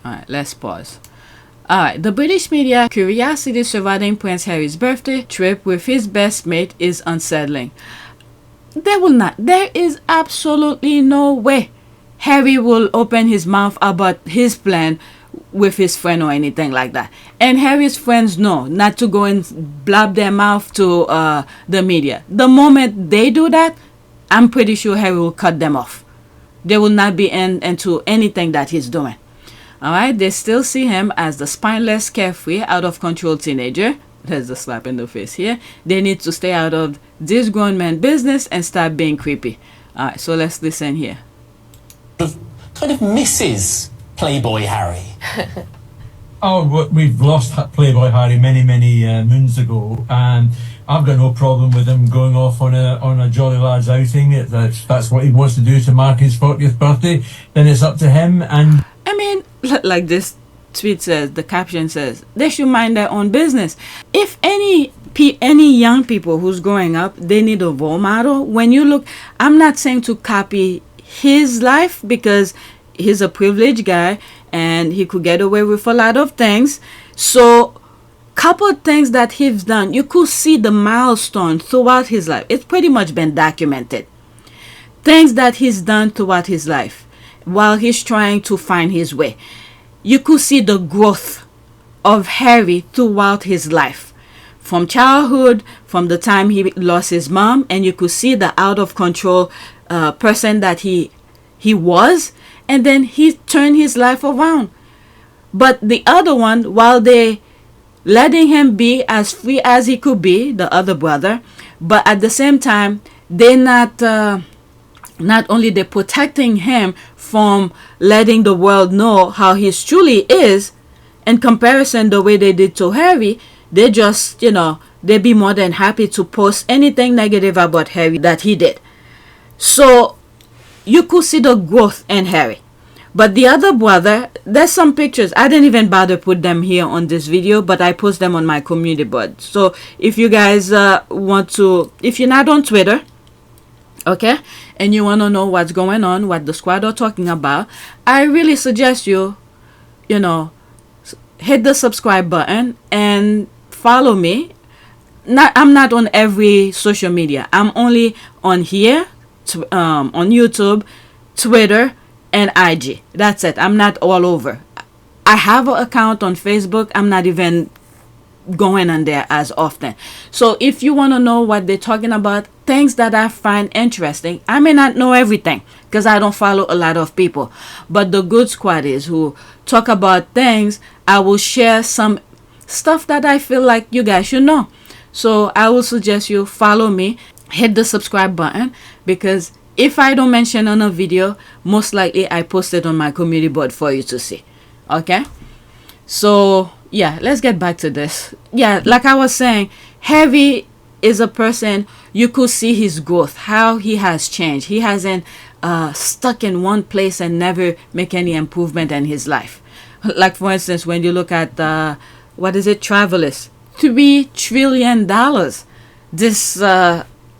All right, let's pause. Alright, the British media curiosity surrounding Prince Harry's birthday trip with his best mate is unsettling. There is absolutely no way Harry will open his mouth about his plan with his friend or anything like that. And Harry's friends know not to go and blab their mouth to the media. The moment they do that, I'm pretty sure Harry will cut them off. They will not be into anything that he's doing. Alright, they still see him as the spineless, carefree, out of control teenager. There's a slap in the face here. They need to stay out of this grown man business and start being creepy. Alright, so let's listen here. Kind of Mrs. Playboy Harry. Oh, we've lost Playboy Harry many moons ago, and I've got no problem with him going off on a Jolly Lads outing. That's what he wants to do to mark his 40th birthday. Then it's up to him. And I mean, like this tweet says, the caption says, they should mind their own business. If any young people who's growing up, they need a role model. When you look, I'm not saying to copy his life, because he's a privileged guy and he could get away with a lot of things. So couple of things that he's done, you could see the milestone throughout his life. It's pretty much been documented. Things that he's done throughout his life while he's trying to find his way. You could see the growth of Harry throughout his life. From childhood, from the time he lost his mom, and you could see the out of control person that he was, and then he turned his life around. But the other one, while they letting him be as free as he could be, the other brother, but at the same time, they're not only they're protecting him from letting the world know how he truly is, in comparison the way they did to Harry, they just, they'd be more than happy to post anything negative about Harry that he did. So you could see the growth in Harry. But the other brother, there's some pictures. I didn't even bother put them here on this video, but I post them on my community board. So if you guys want to, if you're not on Twitter, okay, and you want to know what's going on, what the squad are talking about, I really suggest you, hit the subscribe button and follow me. I'm not on every social media. I'm only on here, on YouTube, Twitter, and IG. That's it. I'm not all over. I have an account on Facebook. I'm not even going on there as often. So if you want to know what they're talking about, things that I find interesting, I may not know everything because I don't follow a lot of people, but the good squad is who talk about things. I will share some stuff that I feel like you guys should know. So I will suggest you follow me, hit the subscribe button, because if I don't mention on a video, most likely I post it on my community board for you to see. Okay? So, yeah, let's get back to this. Yeah, like I was saying, Harry is a person, you could see his growth, how he has changed. He hasn't stuck in one place and never make any improvement in his life. Like, for instance, when you look at, Travelers, $3 trillion. This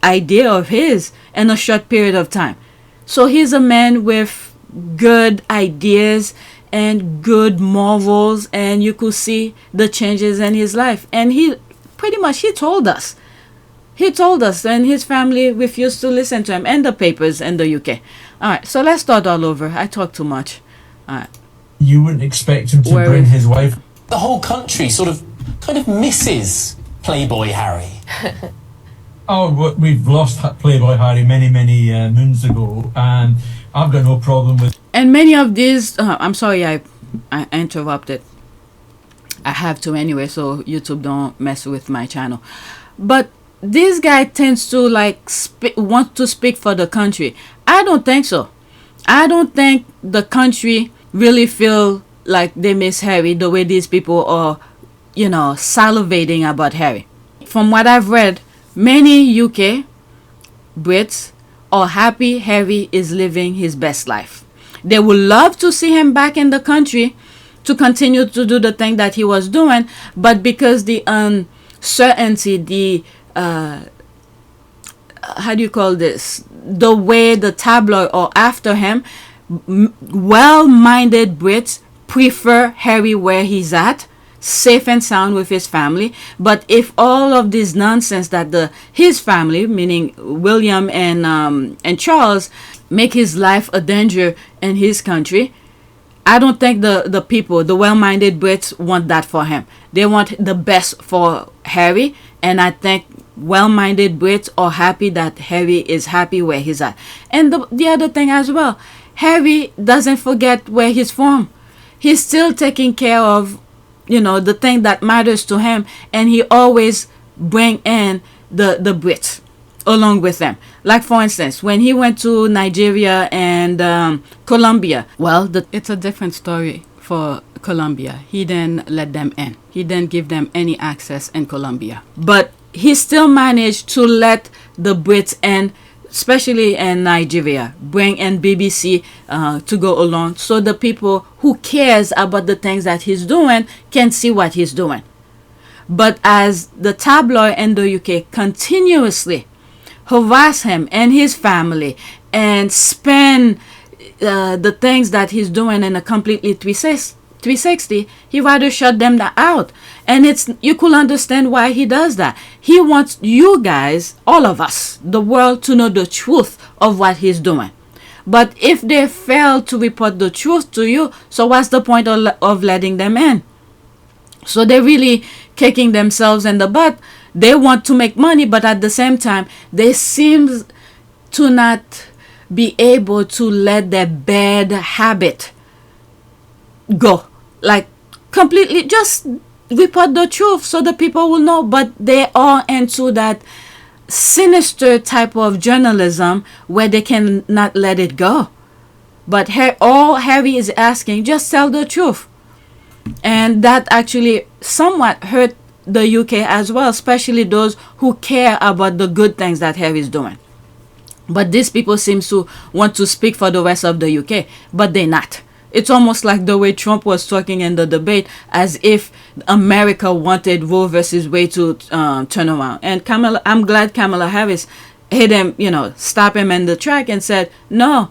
idea of his in a short period of time. So he's a man with good ideas and good morals, and you could see the changes in his life. And he told us, and his family refused to listen to him, and the papers in the UK. All right, so let's start all over. I talk too much. All right. You wouldn't expect him to bring his wife. The whole country kind of misses Playboy Harry. Oh, we've lost Playboy Harry many moons ago, and I've got no problem with. And many of these, I'm sorry I interrupted. I have to anyway, so YouTube don't mess with my channel. But this guy tends to want to speak for the country. I don't think so. I don't think the country really feel like they miss Harry the way these people are, salivating about Harry. From what I've read, many UK Brits are happy Harry is living his best life. They would love to see him back in the country to continue to do the thing that he was doing, but because the uncertainty, the the way the tabloid are after him, well-minded Brits prefer Harry where he's at, safe and sound with his family. But if all of this nonsense that his family, meaning William and Charles, make his life a danger in his country, I don't think the people, the well-minded Brits, want that for him. They want the best for Harry, and I think well-minded Brits are happy that Harry is happy where he's at. And the other thing as well, Harry doesn't forget where he's from. He's still taking care of, the thing that matters to him, and he always bring in the Brits along with them. Like, for instance, when he went to Nigeria and Colombia, well, it's a different story for Colombia. He didn't let them in. He didn't give them any access in Colombia. But he still managed to let the Brits in, especially in Nigeria, bring in BBC to go along, so the people who cares about the things that he's doing can see what he's doing. But as the tabloid in the UK continuously harass him and his family and spin the things that he's doing in a completely 360, he rather shut them out. And you could understand why he does that. He wants you guys, all of us, the world, to know the truth of what he's doing. But if they fail to report the truth to you, so what's the point of letting them in? So they're really kicking themselves in the butt. They want to make money, but at the same time, they seem to not be able to let their bad habit go. Like, completely just report the truth so the people will know. But they are into that sinister type of journalism where they can not let it go. But all Harry is asking, just tell the truth. And that actually somewhat hurt the UK as well, especially those who care about the good things that Harry is doing. But these people seem to want to speak for the rest of the UK, but they're not. It's almost like the way Trump was talking in the debate, as if America wanted Roe versus Wade to turn around. And I'm glad Kamala Harris hit him, stop him in the track and said, no,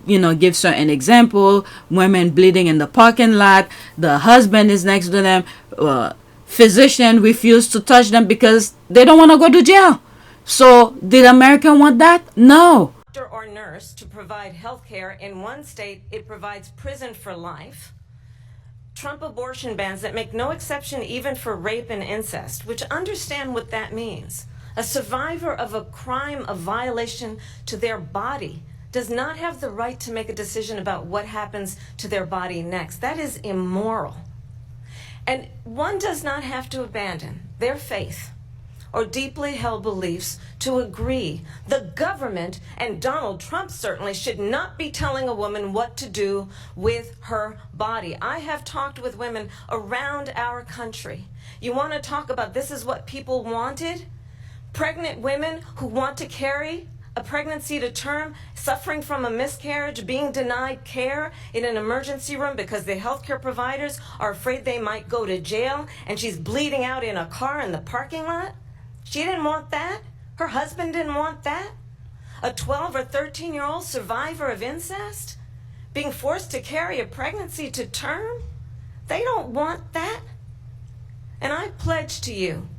give certain example, women bleeding in the parking lot, the husband is next to them, physician refused to touch them because they don't want to go to jail. So did America want that? No. Doctor or nurse to provide health care. In one state, it provides prison for life. Trump abortion bans that make no exception even for rape and incest, which understand what that means. A survivor of a crime of violation to their body does not have the right to make a decision about what happens to their body next. That is immoral. And one does not have to abandon their faith or deeply held beliefs to agree. The government, and Donald Trump certainly, should not be telling a woman what to do with her body. I have talked with women around our country. You want to talk about this is what people wanted? Pregnant women who want to carry a pregnancy to term, suffering from a miscarriage, being denied care in an emergency room because the healthcare providers are afraid they might go to jail, and she's bleeding out in a car in the parking lot. She didn't want that. Her husband didn't want that. A 12 or 13-year-old survivor of incest being forced to carry a pregnancy to term. They don't want that. And I pledge to you,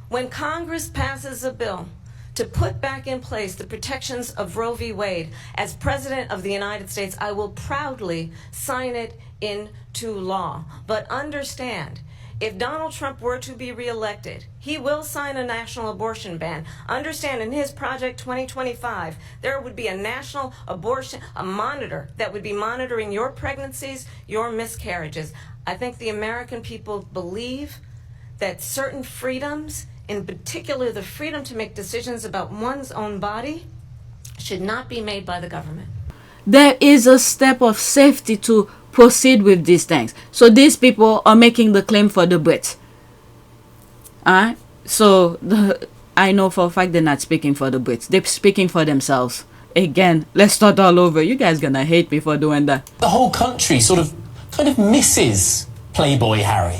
when Congress passes a bill to put back in place the protections of Roe v. Wade, as President of the United States, I will proudly sign it into law. But understand, if Donald Trump were to be reelected, he will sign a national abortion ban. Understand, in his Project 2025, there would be a national abortion, a monitor that would be monitoring your pregnancies, your miscarriages. I think the American people believe that certain freedoms, in particular the freedom to make decisions about one's own body, should not be made by the government. There is a step of safety to proceed with these things. So these people are making the claim for the Brits. Alright? So I know for a fact they're not speaking for the Brits. They're speaking for themselves. Again, let's start all over. You guys gonna hate me for doing that. The whole country kind of misses Playboy Harry.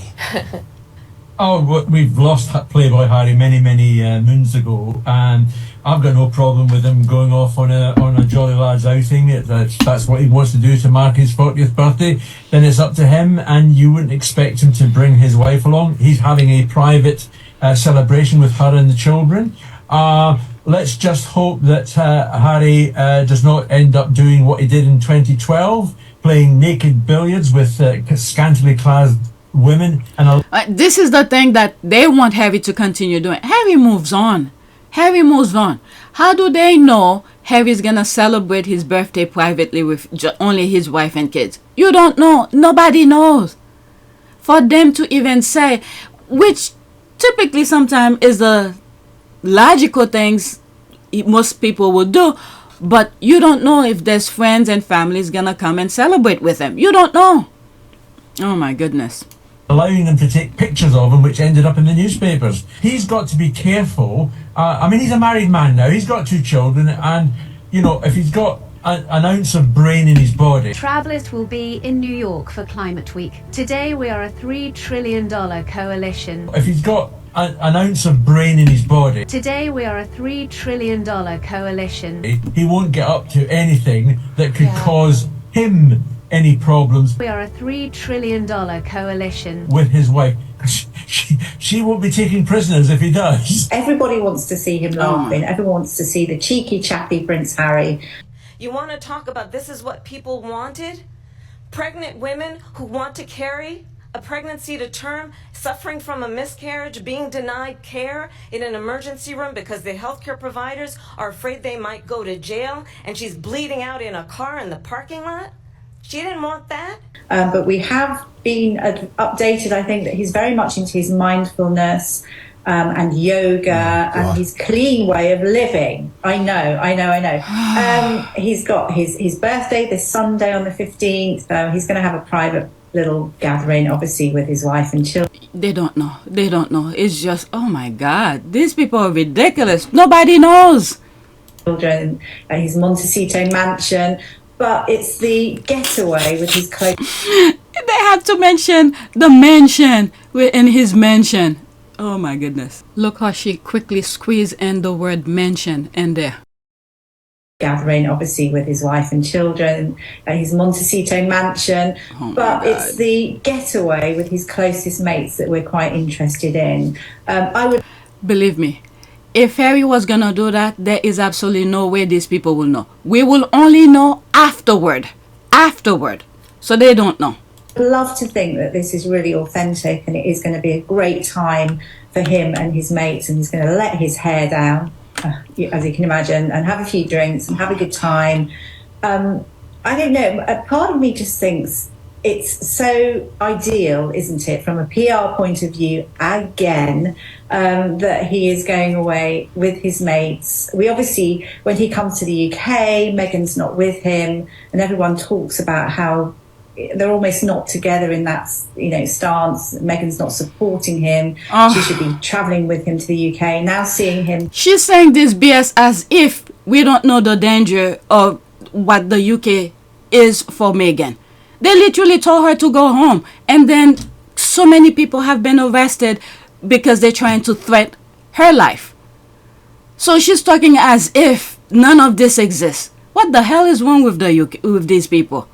Oh, we've lost Playboy Harry many moons ago, and I've got no problem with him going off on a jolly lads outing. That's what he wants to do to mark his 40th birthday. Then it's up to him, and you wouldn't expect him to bring his wife along. He's having a private celebration with her and the children. Let's just hope that Harry does not end up doing what he did in 2012, playing naked billiards with scantily clad women. And this is the thing that they want Harry to continue doing. Harry moves on. Harry moves on. How do they know Harry's gonna celebrate his birthday privately with only his wife and kids? You don't know. Nobody knows. For them to even say, which typically sometimes is the logical things most people would do, but you don't know if there's friends and families gonna come and celebrate with him. You don't know. Oh my goodness. Allowing them to take pictures of him, which ended up in the newspapers. He's got to be careful. I mean, he's a married man now. He's got 2 children, and you know, if he's got an ounce of brain in his body. Travellers will be in New York for Climate Week. Today we are a $3 trillion coalition. If he's got an ounce of brain in his body. Today we are a $3 trillion coalition. He won't get up to anything that could cause him any problems. We are a $3 trillion coalition. With his wife. She won't be taking prisoners if he does. Everybody wants to see him laughing. Everyone wants to see the cheeky, chappy Prince Harry. You want to talk about this is what people wanted? Pregnant women who want to carry a pregnancy to term, suffering from a miscarriage, being denied care in an emergency room because the healthcare providers are afraid they might go to jail, and she's bleeding out in a car in the parking lot? She didn't want that. But we have been updated, I think, that he's very much into his mindfulness and yoga and his clean way of living. I know. He's got his birthday this Sunday on the 15th. He's going to have a private little gathering, obviously, with his wife and children. They don't know. They don't know. It's just, oh my God, these people are ridiculous. Nobody knows. Children, his Montecito mansion. But it's the getaway with his clothes. They had to mention the mansion in his mansion. Oh my goodness. Look how she quickly squeezed in the word mansion in there. Gathering, obviously, with his wife and children, his Montecito mansion. But it's the getaway with his closest mates that we're quite interested in. I would believe me. If Harry was gonna do that, there is absolutely no way these people will know. We will only know afterward. So they don't know. I'd love to think that this is really authentic and it is going to be a great time for him and his mates, and he's going to let his hair down, as you can imagine, and have a few drinks and have a good time. I don't know, a part of me just thinks it's so ideal, isn't it, from a PR point of view, again, that he is going away with his mates. We obviously, when he comes to the UK, Meghan's not with him, and everyone talks about how they're almost not together in that, stance. Meghan's not supporting him. She should be travelling with him to the UK. Now seeing him. She's saying this BS as if we don't know the danger of what the UK is for Meghan. They literally told her to go home, and then so many people have been arrested because they're trying to threaten her life. So she's talking as if none of this exists. What the hell is wrong with the UK, with these people?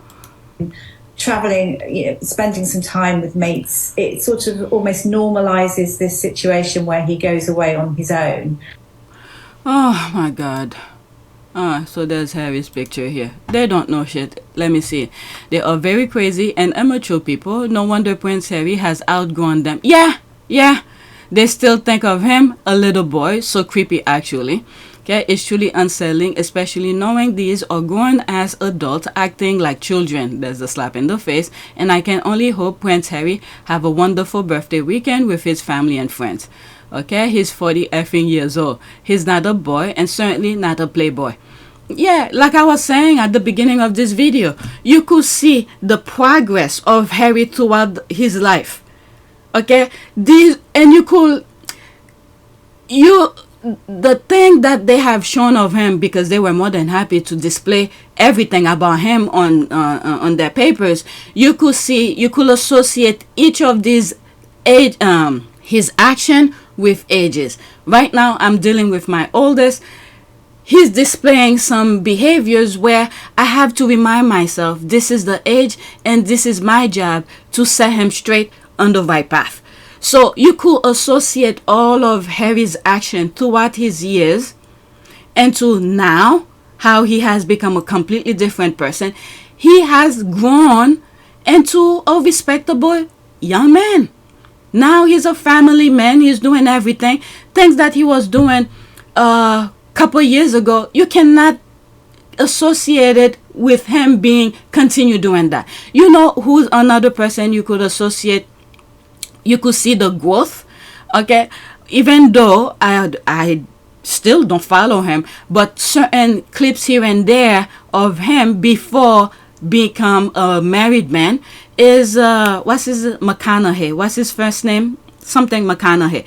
Traveling, spending some time with mates, it sort of almost normalizes this situation where he goes away on his own. Oh my God. So there's Harry's picture here. They don't know shit. Let me see. They are very crazy and immature people. No wonder Prince Harry has outgrown them. Yeah. They still think of him a little boy. So creepy, actually. Okay, it's truly unsettling, especially knowing these are grown-ass adults acting like children. There's a slap in the face. And I can only hope Prince Harry have a wonderful birthday weekend with his family and friends. Okay, he's 40 effing years old. He's not a boy and certainly not a playboy. Yeah, like I was saying at the beginning of this video, you could see the progress of Harry throughout his life. Okay, the thing that they have shown of him, because they were more than happy to display everything about him on their papers, you could associate each of these his action with ages. Right now, I'm dealing with my oldest. he's displaying some behaviors where I have to remind myself this is the age and this is my job to set him straight on the right path. So you could associate all of Harry's action throughout his years and to now, how he has become a completely different person. He has grown into a respectable young man. Now he's a family man. He's doing everything. Things that he was doing a couple years ago, you cannot associate it with him being continue doing that. You know who's another person you could associate? You could see the growth. Okay, even though I still don't follow him, but certain clips here and there of him before become a married man is McConaughey. What's his first name? Something McConaughey.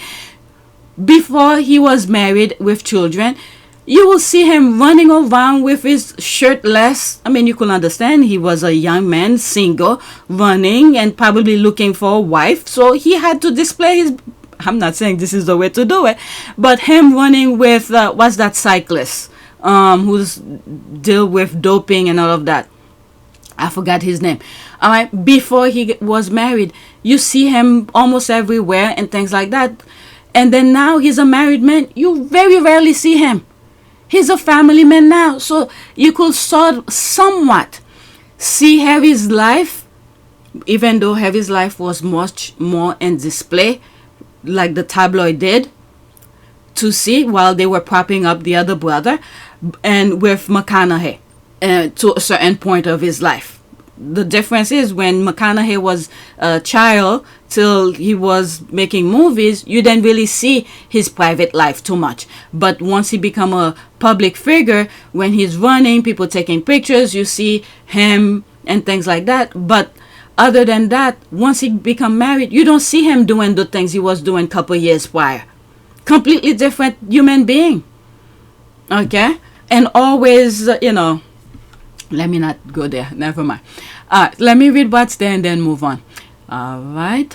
Before he was married with children, you will see him running around with his shirtless. I mean, you can understand he was a young man, single, running and probably looking for a wife. So he had to display his, I'm not saying this is the way to do it, but him running with, what's that cyclist who's deal with doping and all of that. I forgot his name. All right, before he was married, you see him almost everywhere and things like that. And then now he's a married man. You very rarely see him. He's a family man now. So you could somewhat see Harry's life, even though Harry's life was much more in display, like the tabloid did, to see while they were propping up the other brother, and with McConaughey to a certain point of his life. The difference is when McConaughey was a child till he was making movies, you didn't really see his private life too much. But once he become a public figure, when he's running, people taking pictures, you see him and things like that. But other than that, once he become married, you don't see him doing the things he was doing a couple years prior. Completely different human being. Okay? And always, let me not go there. Never mind. Let me read what's there and then move on. All right.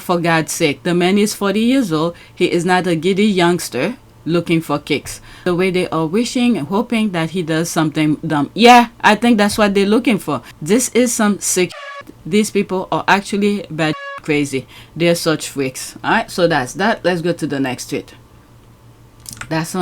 For God's sake, the man is 40 years old. He is not a giddy youngster looking for kicks. The way they are wishing and hoping that he does something dumb. Yeah, I think that's what they're looking for. This is some sick shit. These people are actually bad crazy. They're such freaks. All right. So that's that. Let's go to the next tweet. That's